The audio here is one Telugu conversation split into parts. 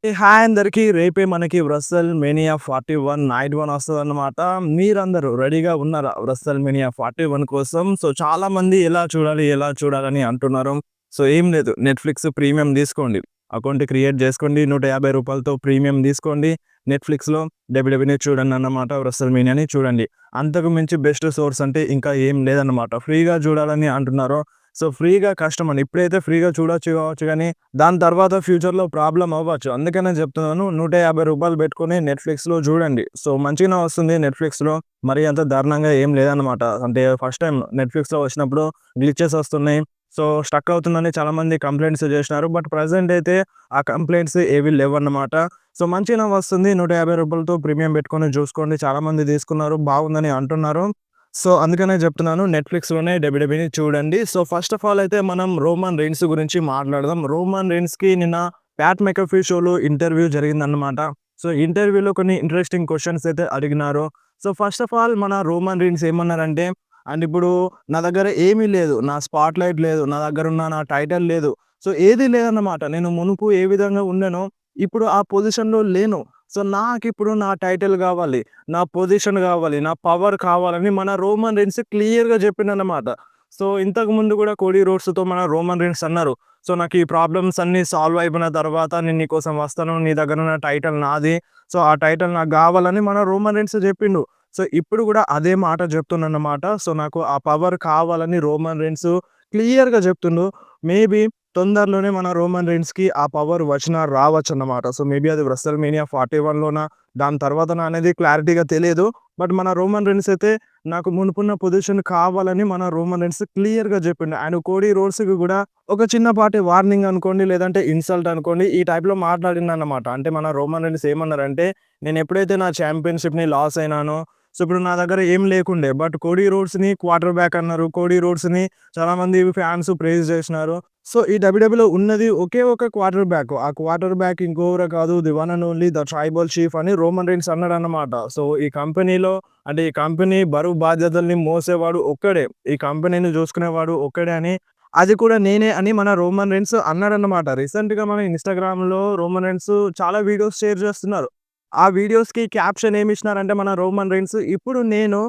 హాయ్ అందరికి. రేపే మనకి 'వ్రెసెల్ మేనియా 41 నైట్ 1' వస్తదన్నమాట. మీరందరూ రెడీగా ఉన్నారా 'వ్రెసెల్ మేనియా 41' కోసం? సో చాలా మంది ఎలా చూడాలి, ఎలా చూడాలని అంటున్నారు. సో ఏం లేదు, నెట్‌ఫ్లిక్స్ ప్రీమియం తీసుకోండి. అకౌంట్ క్రియేట్ చేసుకోండి. రూ. 150తో ప్రీమియం తీసుకోండి. నెట్‌ఫ్లిక్స్‌లో డబ్ల్యూడబ్ల్యూఈని చూడండన్నమాట. 'వ్రెసెల్ మేనియాని' చూడండి. అంతకు మించి బెస్ట్ సోర్స్ అంటే ఇంకా ఏం లేదన్నమాట. ఫ్రీగా చూడాలని అంటున్నారు. సో ఫ్రీగా కష్టమండి. ఇప్పుడైతే ఫ్రీగా చూడొచ్చు కావచ్చు గానీ, దాని తర్వాత ఫ్యూచర్‌లో ప్రాబ్లమ్ అవ్వచ్చు. అందుకనే చెప్తున్నాను. రూ. 150 పెట్టుకొని నెట్‌ఫ్లిక్స్‌లో చూడండి. సో మంచిగానే వస్తుంది నెట్‌ఫ్లిక్స్‌లో. మరీ అంత దారుణంగా ఏం లేదన్నమాట. అంటే ఫస్ట్ టైమ్ నెట్‌ఫ్లిక్స్‌లో వచ్చినప్పుడు గ్లిచెస్ వస్తున్నాయి. సో స్టక్ అవుతుందని చాలామంది కంప్లెయింట్స్ చేసినారు. బట్ ప్రెజెంట్ అయితే ఆ కంప్లెయింట్స్ ఏవి లేవన్నమాట. సో మంచిగానే వస్తుంది. రూ. 150తో ప్రీమియం పెట్టుకొని చూసుకోండి. చాలామంది తీసుకున్నారు. బాగుందని అంటున్నారు. సో అందుకనే చెప్తున్నాను. నెట్‌ఫ్లిక్స్‌లోనే డబ్ల్యూడబ్ల్యూఈని చూడండి. సో ఫస్ట్ ఆఫ్ ఆల్ అయితే మనం రోమన్ రీన్స్ గురించి మాట్లాడదాం. రోమన్ రీన్స్‌కి నిన్న ప్యాట్ మెకఫీ షోలో ఇంటర్వ్యూ జరిగిందన్నమాట. సో ఇంటర్వ్యూలో కొన్ని ఇంట్రెస్టింగ్ క్వెషన్స్ అయితే అడిగినారు. సో ఫస్ట్ ఆఫ్ ఆల్ మన రోమన్ రీన్స్ ఏమన్నారంటే, అండ్ ఇప్పుడు నా దగ్గర ఏమీ లేదు. నా స్పాట్‌లైట్ లేదు. నా దగ్గరున్న నా టైటిల్ లేదు. సో ఏది లేదన్నమాట. నేను మునుపు ఏ విధంగా ఉన్నానో ఇప్పుడు ఆ పొజిషన్‌లో లేను. సో నాకిప్పుడు నా టైటిల్ గావాలి. నా పొజిషన్ గావాలి. నా పవర్ కావాలని మన రోమన్ రీన్స్ క్లియర్‌గా చెప్పిండన్నమాట. సో ఇంతకుముందు గూడా కోడీ రోడ్స్‌తో మన రోమన్ రీన్స్ అన్నారు. సో నాకు ఈ ప్రాబ్లమ్స్ అన్నీ సాల్వ్ అయిపోయిన తర్వాత నేను నీకోసం వస్తాను. నీ దగ్గరున్న టైటిల్ నాది. సో ఆ టైటిల్ నాకు గావాలని మన రోమన్ రీన్స్ జెప్పిండు. సో ఇప్పుడు గూడా అదే మాట చెప్తుండన్నమాట. సో నాకు ఆ పవర్ కావాలని రోమన్ రీన్స్ క్లియర్‌గా చెప్తుండు. మేబీ తొందరలోనే మన రోమన్ రీన్స్‌కి ఆ పవర్ వచ్చినా రావచ్చన్నమాట. సో మేబీ అది 'వ్రెసెల్ మేనియా 41లోనా దాని తర్వాతనా అనేది క్లారిటీగా తెలియదు. బట్ మన రోమన్ రీన్స్ అయితే నాకు మునుపున్న పొజిషన్ కావాలని మన రోమన్ రీన్స్ క్లియర్‌గా చెప్పిండు. అండ్ కోడీ రోడ్స్‌కి గూడా ఒక చిన్నపాటి వార్నింగ్ అనుకోండి, లేదంటే ఇన్సల్ట్ అనుకోండి, ఈ టైప్‌లో మాట్లాడిండన్నమాట. అంటే మన రోమన్ రీన్స్ ఏమన్నారంటే, నేను ఎప్పుడైతే నా ఛాంపియన్‌షిప్‌ని లాస్ అయినానో, సో ఇప్పుడు నా దగ్గర ఏం లేకుండే. బట్ కోడీ రోడ్స్‌ని క్వార్టర్ బ్యాక్ అన్నారు. కోడీ రోడ్స్‌ని చాలామంది ఫ్యాన్స్ ప్రైజ్ చేసినారు. సో ఈ డబ్ల్యూడబ్ల్యూలో ఉన్నది ఒకే ఒక క్వార్టర్ బ్యాక్. ఆ క్వార్టర్ బ్యాక్ ఇంకెవరో కాదు, the one and only the tribal chief అని రోమన్ రీన్స్ అన్నాడన్నమాట. సో ఈ కంపెనీలో అంటే ఈ కంపెనీ బరువు బాధ్యతల్ని మోసేవాడు ఒక్కడే. ఈ కంపెనీని చూసుకునేవాడు ఒక్కడే అని, అది కూడా నేనే అని మన రోమన్ రీన్స్ అన్నాడన్నమాట. రీసెంట్‌గా మన ఇన్‌స్టాగ్రామ్‌లో రోమన్ రీన్స్ చాలా వీడియోస్ షేర్ చేస్తున్నారు. ఆ వీడియోస్‌కి క్యాప్షన్ ఏమిచ్చినారంటే మన రోమన్ రీన్స్, ఇప్పుడు నేను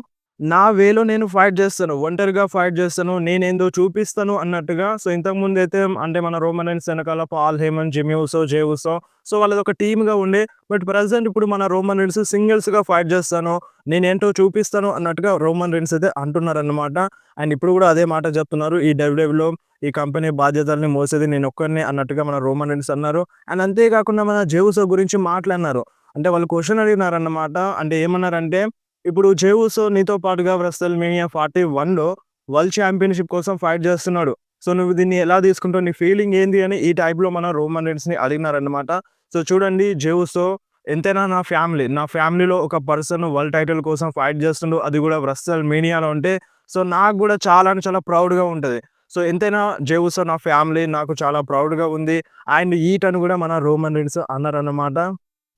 నా వేలో నేను ఫైట్ చేస్తాను. ఒంటరిగా ఫైట్ చేస్తాను. నేనేందో చూపిస్తాను అన్నట్టుగా. సో ఇంతకుముందైతే అంటే మన రోమన్ రీన్స్ వెనకాల పాల్ హేమన్, జిమ్మీ ఊసో, జే ఊసో, సో వాళ్ళదొక టీమ్‌గా ఉండే. బట్ ప్రెజెంట్ ఇప్పుడు మన రోమన్ రీన్స్ సింగిల్స్‌గా ఫైట్ చేస్తాను. నేనేంటో చూపిస్తాను అన్నట్టుగా రోమన్ రీన్స్ అయితే అంటున్నారన్నమాట. అండ్ ఇప్పుడు కూడా అదే మాట చెప్తున్నారు. ఈ డబ్ల్యూడబ్ల్యూలో ఈ కంపెనీ బాధ్యతల్ని మోసేది నేనొక్కడినే అన్నట్టుగా మన రోమన్ రీన్స్ అన్నారు. అండ్ అంతే కాకుండా మన జే ఊసో గురించి మాట్లాడినారు. అంటే వాళ్ళు క్వెషన్ అడిగినారన్నమాట. అంటే ఏమన్నారంటే, ఇప్పుడు జే ఊసో నీతో పాటుగా 'వ్రెసెల్ మేనియా 41లో వరల్డ్ ఛాంపియన్‌షిప్ కోసం ఫైట్ చేస్తున్నాడు. సో నువ్వు దీన్ని ఎలా తీసుకుంటావు? నీ ఫీలింగ్ ఏంది? అని ఈ టైప్‌లో మన రోమన్ రీన్స్‌ని అడిగినారన్నమాట. సో చూడండి, జే ఊసో ఎంతైనా నా ఫ్యామిలీ. నా ఫ్యామిలీలో ఒక పర్సన్ వరల్డ్ టైటిల్ కోసం ఫైట్ చేస్తుండు. అది కూడా 'వ్రెసెల్ మేనియాలో' అంటే సో నాకు కూడా చాలా అంటే చాలా ప్రౌడ్‌గా ఉంటది. సో ఎంతైనా జే ఊసో నా ఫ్యామిలీ. నాకు చాలా ప్రౌడ్‌గా ఉంది. అండ్ ఈటని కూడా మన రోమన్ రీన్స్ అన్నారన్నమాట.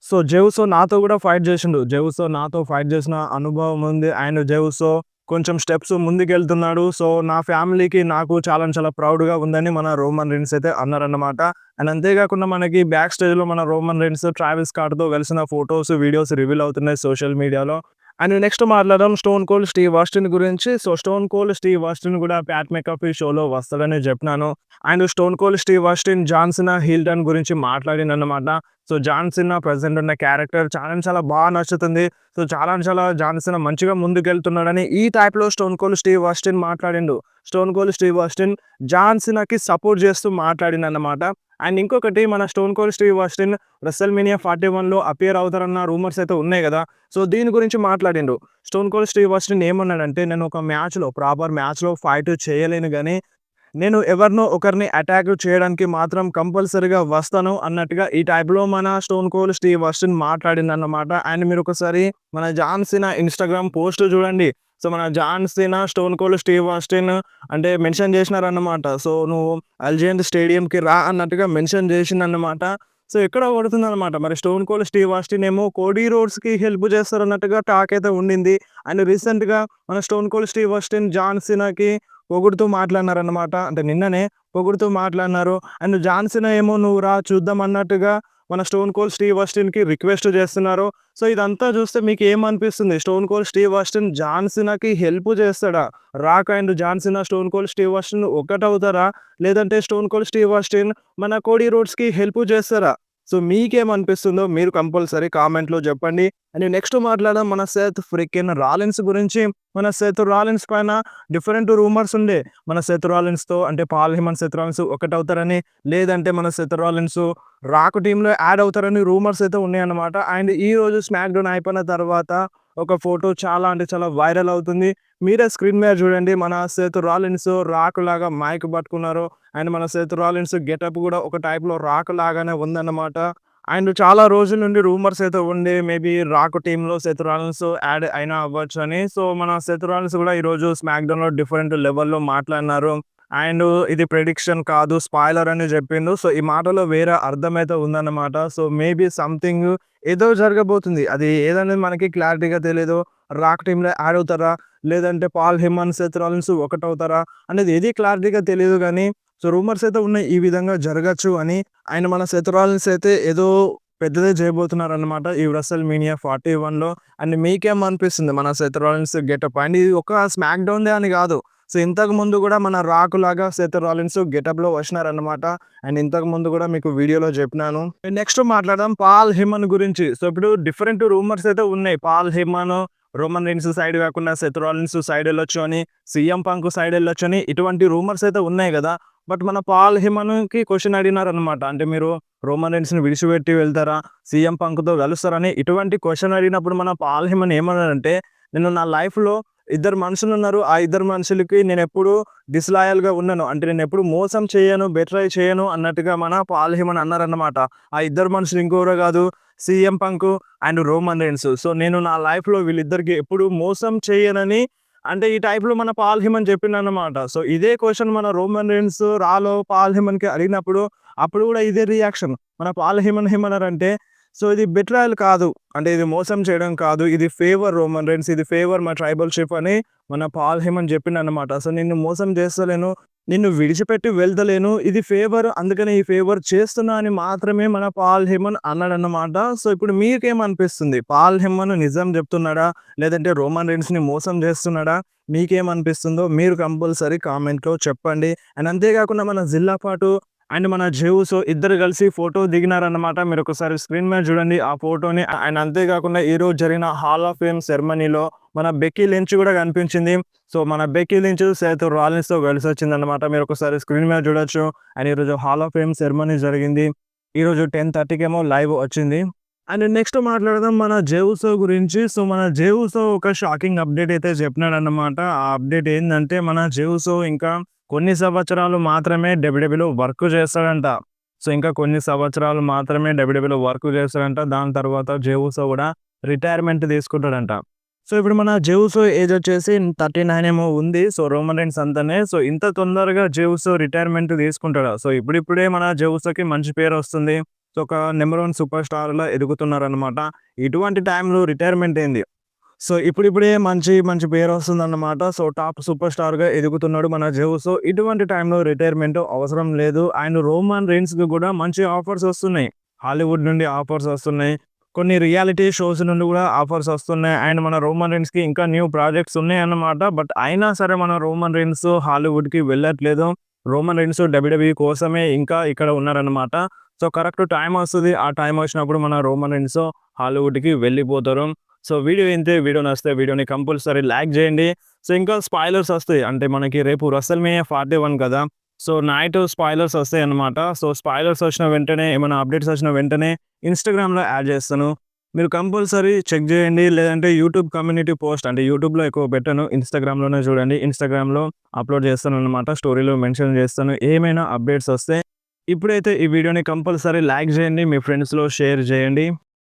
సో, జెవుసో నాతో గూడా ఫైట్ జేషిండు. జెవుసో నాతో ఫైట్ జేసిన అనుభవం ఉంది. అండ్ జెవుసో కొంచెం స్టెప్స్ ముందుకెళ్తున్నాడు. సో, నా ఫ్యామిలీకి నాకు చాలా చాలా ప్రౌడ్‌గా ఉందని మన రోమన్ రీన్స్ అయితే అన్నారన్నమాట. అండ్ అంతే గాకుండా మనకి బ్యాక్ స్టేజ్‌లో మన రోమన్ రీన్స్ ట్రావిస్ స్కాట్‌తో కలిసిన ఫోటోస్, వీడియోస్ రివీల్ అవుతున్నాయి సోషల్ మీడియాలో. అండ్ నెక్స్ట్ మాట్లాడదాం స్టోన్ కోల్డ్ స్టీవ్ ఆస్టిన్ గురించి. So, Stone Cold Steve Austin గూడా ప్యాట్ మెకఫీ షోలో వస్తాడని జెప్పినాను. And Stone Cold Steve Austin John Cena, heel turn గురించి మాట్లాడిండన్నమాట. సో, జాన్ సీనా ప్రెజెంట్ ఉన్న క్యారెక్టర్ చాలా అంటే చాలా నచ్చుతుంది. సో, చాలా అంటే చాలా జాన్ సీనా మంచిగా ముందుకెళ్తున్నాడని ఈ టైప్‌లో స్టోన్ కోల్డ్ స్టీవ్ ఆస్టిన్ మాట్లాడిండు. Stone Cold Steve Austin John సీనాకి సపోర్ట్ చేస్తూ మాట్లాడిండన్నమాట. అండ్ ఇంకొకటి మన Stone Cold Steve Austin 'WrestleMania 41లో అపియర్ అవుతారన్న రూమర్స్ అయితే ఉన్నాయి గదా! సో, దీని గురించి మాట్లాడిండు. స్టోన్ కోల్డ్ స్టీవ్ ఆస్టిన్ ఏమన్నాడంటే, నేను ఒక మ్యాచ్‌లో ప్రాపర్ మ్యాచ్‌లో ఫైట్ చేయలేను గానీ నేను ఎవరినో ఒకరిని అటాక్ చేయడానికి మాత్రం కంపల్సరీగా వస్తాను అన్నట్టుగా ఈ టైప్‌లో మన స్టోన్ కోల్డ్ స్టీవ్ ఆస్టిన్ మాట్లాడిందన్నమాట. అండ్ మీరొకసారి మన జాన్ సీనా ఇన్‌స్టాగ్రామ్ పోస్ట్ చూడండి. సో, మన John Cena, Stone Cold Steve Austin అంటే మెన్షన్ చేసినారన్నమాట. సో, "నువ్వు అల్జియంట్ స్టేడియంకి రా" అన్నట్టుగా మెన్షన్ చేసిండన్నమాట. సో, ఎక్కడో కొడుతుందన్నమాట. మరి స్టోన్ కోల్డ్ స్టీవ్ ఆస్టిన్ ఏమో కోడీ రోడ్స్‌కి హెల్ప్ చేస్తారన్నట్టుగా టాక్ అయితే ఉండింది. అండ్ రీసెంట్‌గా మన Stone Cold Steve Austin John సీనాకి పొగుడుతూ మాట్లాడినారన్నమాట. అంటే నిన్ననే పొగుడుతూ మాట్లాడినారు. అండ్ జాన్ సీనా ఏమో "నువ్వు రా చూద్దాం" అన్నట్టుగా మన స్టోన్ కోల్డ్ స్టీవ్ ఆస్టిన్‌కి రిక్వెస్ట్ చేస్తున్నారు. సో, ఇదంతా చూస్తే మీకేమనిపిస్తుంది? Stone Cold Steve Austin John సీనాకి హెల్ప్ చేస్తాడా? Rock and John Cena, Stone Cold Steve Austin ఒకటవుతారా? లేదంటే స్టోన్ కోల్డ్ స్టీవ్ ఆస్టిన్ మన కోడీ రోడ్స్‌కి హెల్ప్ చేస్తారా? సో, మీకేమనిపిస్తుందో మీరు కంపల్సరీ కామెంట్‌లో చెప్పండి. అండ్ నెక్స్ట్ మాట్లాడదాం మన సెత్ ఫ్రికిన్ రాలిన్స్ గురించి. మన సెత్ రాలిన్స్ పైన డిఫరెంట్ రూమర్స్ ఉండే. మన సెత్ రాలిన్స్‌తో అంటే పాల్ హెమన్, సెత్ రాలిన్స్ ఒకటవుతారని, లేదంటే మన సెత్ రాలిన్స్ రాక్ టీమ్‌లో యాడ్ అవుతారని రూమర్స్ అయితే ఉన్నాయన్నమాట. అండ్ ఈరోజు స్మాక్ డౌన్ అయిపోయిన తర్వాత ఒక ఫోటో చాలా అంటే చాలా వైరల్ అవుతుంది. మీరే స్క్రీన్ మీద చూడండి. మన సెత్ రాలిన్స్ రాక్ లాగా మైక్ పట్టుకున్నారు. అండ్ మన సెత్ రాలిన్స్ గెటప్ కూడా ఒక టైప్‌లో రాక్ లాగానే ఉందన్నమాట. అండ్ చాలా రోజుల నుండి రూమర్స్ అయితే ఉండే మేబీ రాక్ టీమ్‌లో సెత్ రాలిన్స్ యాడ్ అయినా అవ్వచ్చని. సో, మన సెత్ రాలిన్స్ కూడా ఈరోజు స్మాక్ డౌన్‌లో డిఫరెంట్ లెవెల్‌లో మాట్లాడినారు. అండ్ ఇది ప్రిడిక్షన్ కాదు, స్పాయిలర్ అని చెప్పిండు. సో, ఈ మాటలో వేరే అర్థమైతే ఉందన్నమాట. సో, మేబీ సంథింగ్ ఏదో జరగబోతుంది. అది ఏదనేది మనకి క్లారిటీగా తెలీదు. రాక్ టీమ్‌లో యాడ్ అవుతారా? లేదంటే పాల్ హెమన్, సెత్ రాలిన్స్ ఒకటవుతారా? అనేది ఏది క్లారిటీగా తెలీదు గానీ, సో, రూమర్స్ అయితే ఉన్నాయి. ఈ విధంగా జరగచ్చు అని. అండ్ మన సెత్ రాలిన్స్ అయితే ఏదో పెద్దదే చేయబోతున్నారన్నమాట ఈ రెసల్ మేనియా 41లో. అండ్ మీకేమనిపిస్తుంది మన సెత్ రాలిన్స్ గెటప్? అండ్ ఇది ఒక స్మాక్ డౌన్‌దే అని కాదు. సో, ఇంతకు ముందు కూడా మన రాక్ లాగా సెత్ రాలిన్స్ గెటప్‌లో వచ్చినారన్నమాట. అండ్ ఇంతకు ముందు కూడా మీకు వీడియోలో చెప్పినాను. నెక్స్ట్ మాట్లాడదాం పాల్ హెమన్ గురించి. సో, ఇప్పుడు డిఫరెంట్ రూమర్స్ అయితే ఉన్నాయి. పాల్ హెమన్, రోమన్ రీన్స్ సైడ్ కాకుండా సెత్ రాలిన్స్ సైడ్ ఎళ్ళొచ్చు అని, సీఎం పంక్ సైడ్ ఎళ్ళొచ్చు అని ఇటువంటి రూమర్స్ అయితే ఉన్నాయి కదా! బట్ మన పాల్ హెమన్‌కి క్వెషన్ అడిగినారన్నమాట. అంటే మీరు రోమన్ రీన్స్‌ని విడిచిపెట్టి వెళ్తారా? సీఎం పంక్‌తో కలుస్తారని ఇటువంటి క్వెషన్ అడిగినప్పుడు మన పాల్ హెమన్ ఏమన్నాడంటే, "నేను నా లైఫ్‌లో ఇద్దరు మనుషులున్నారు. ఆ ఇద్దరు మనుషులకి నేనెప్పుడూ డిస్‌లాయల్‌గా ఉండను. అంటే నేనెప్పుడు మోసం చేయను, బెట్రై చేయను" అన్నట్టుగా మన పాల్ హెమన్ అన్నారన్నమాట. ఆ ఇద్దరు మనుషులు ఇంకెవరో కాదు, CM Punk and Roman Reigns. So, నేను నా లైఫ్‌లో వీళ్ళిద్దరికి ఎప్పుడు మోసం చేయనని అంటే ఈ టైప్‌లో మన పాల్ హెమన్ చెప్పిండన్నమాట. సో, ఇదే క్వెషన్ మన రోమన్ రీన్స్, రాలో పాల్ హెమన్‌కి అడిగినప్పుడు అప్పుడు కూడా ఇదే రియాక్షన్. మన పాల్ హెమన్ ఏమన్నారంటే, "సో, ఇది బెట్రాయల్ కాదు. అంటే ఇది మోసం చేయడం కాదు. ఇది ఫేవర్ రోమన్ రీన్స్. ఇది ఫేవర్ మై ట్రైబల్‌షిప్" అని మన పాల్ హెమన్ చెప్పిండన్నమాట. "సో, నిన్ను మోసం చేస్తలేను. నిన్ను విడిచిపెట్టి వెళ్తలేను. ఇది ఫేవర్. అందుకనే ఈ ఫేవర్ చేస్తున్నా" అని మాత్రమే మన పాల్ హెమన్ అన్నాడన్నమాట. సో, ఇప్పుడు మీకేమనిపిస్తుంది? పాల్ హెమన్ నిజం చెప్తున్నాడా? లేదంటే రోమన్ రీన్స్‌ని మోసం చేస్తున్నాడా? మీకేమనిపిస్తుందో మీరు కంపల్సరీ కామెంట్‌లో చెప్పండి. అండ్ అంతేకాకుండా మన జిల్లా పాటు అండ్ మన జెవుస్ ఇద్దరు కలిసి ఫోటో దిగినారన్నమాట. మీరొకసారి స్క్రీన్ మీద చూడండి ఆ ఫోటోని. అండ్ అంతేకాకుండా ఈరోజు జరిగిన హాల్ ఆఫ్ ఫేమ్ సెరమనీలో మన బెక్కీ లించ్ కూడా కనిపించింది. సో, మన బెక్కీ లించ్ సెత్ రాలిన్స్‌తో కలిసొచ్చిందన్నమాట. మీరొకసారి స్క్రీన్ మీద చూడొచ్చు. అండ్ ఈరోజు హాల్ ఆఫ్ ఫేమ్ సెరమనీ జరిగింది. ఈరోజు 10:30కేమో లైవ్ వచ్చింది. అండ్ నెక్స్ట్ మాట్లాడదాం మన జెవుసో గురించి. సో, మన జెవుసో ఒక షాకింగ్ అప్డేట్ అయితే చెప్పినాడన్నమాట. ఆ అప్డేట్ ఏందంటే మన జెవుసో ఇంకా కొన్ని సంవత్సరాలు మాత్రమే డబ్ల్యూడబ్ల్యూఈలో వర్క్ చేస్తాడంట. సో, ఇంకా కొన్ని సంవత్సరాలు మాత్రమే డబ్ల్యూడబ్ల్యూఈలో వర్క్ చేస్తాడంట. దాని తర్వాత జెవుసో కూడా రిటైర్మెంట్ తీసుకుంటాడంట. సో, ఇప్పుడు మన జెవుసో ఏజ్ వచ్చేసి 39 ఏమో ఉంది. సో, రోమన్ రీన్స్ అంతనే. సో, ఇంత తొందరగా జెవుసో రిటైర్మెంట్ తీసుకుంటాడా? సో, ఇప్పుడిప్పుడే మన జెవుసోకి మంచి పేరొస్తుంది. సో, ఒక నంబర్ 1 సూపర్ స్టార్‌లా ఎదుగుతున్నారనమాట. ఇటువంటి టైంలో రిటైర్మెంట్ ఏంది? సో, ఇప్పుడిప్పుడే మంచి మంచి పేరొస్తుందన్నమాట. సో, టాప్ సూపర్ స్టార్‌గా ఎదుగుతున్నాడు మన జెవుసో. ఇటువంటి టైంలో రిటైర్మెంట్ అవసరం లేదు. అండ్ రోమన్ రీన్స్‌కి కూడా మంచి ఆఫర్స్ వస్తున్నాయి. హాలీవుడ్ నుండి ఆఫర్స్ వస్తున్నాయి. కొన్ని రియాలిటీ షోస్ నుండి కూడా ఆఫర్స్ వస్తున్నాయి. అండ్ మన రోమన్ రీన్స్‌కి ఇంకా న్యూ ప్రాజెక్ట్స్ ఉన్నాయన్నమాట. బట్ అయినా సరే మన రోమన్ రీన్స్ హాలీవుడ్‌కి వెళ్ళట్లేదు. రోమన్ రీన్స్ డబ్ల్యూడబ్ల్యూఈ కోసమే ఇంకా ఇక్కడ ఉన్నారన్నమాట. సో, కరెక్ట్ టైమ్ వస్తది. ఆ టైమ్ వచ్చినప్పుడు మన రోమన్ రీన్స్ హాలీవుడ్‌కి వెళ్ళిపోతారు. సో, వీడియో ఇంతే. వీడియో నచ్చితే వీడియోని కంపల్సరీ లైక్ చేయండి. సో, ఇంకా స్పాయిలర్స్ వస్తాయి. అంటే మనకి రేపు రెసల్‌మేనియా 41 కదా! సో, నైట్ స్పాయిలర్స్ వస్తాయన్నమాట. సో, స్పాయిలర్స్ వచ్చిన వెంటనే ఏమైనా అప్డేట్స్ వచ్చిన వెంటనే ఇన్‌స్టాగ్రామ్‌లో యాడ్ చేస్తాను. మీరు కంపల్సరీ చెక్ చేయండి. లేదంటే యూట్యూబ్ కమ్యూనిటీ పోస్ట్ అంటే యూట్యూబ్‌లో ఎక్కువ పెట్టను. ఇన్‌స్టాగ్రామ్‌లోనే చూడండి. ఇన్‌స్టాగ్రామ్‌లో అప్‌లోడ్ చేస్తానన్నమాట. స్టోరీలో మెన్షన్ చేస్తాను. ఏమైనా అప్డేట్స్ వస్తే ఇప్పుడైతే ఈ వీడియోని కంపల్సరీ లైక్ చేయండి. మీ ఫ్రెండ్స్‌లో షేర్ చేయండి.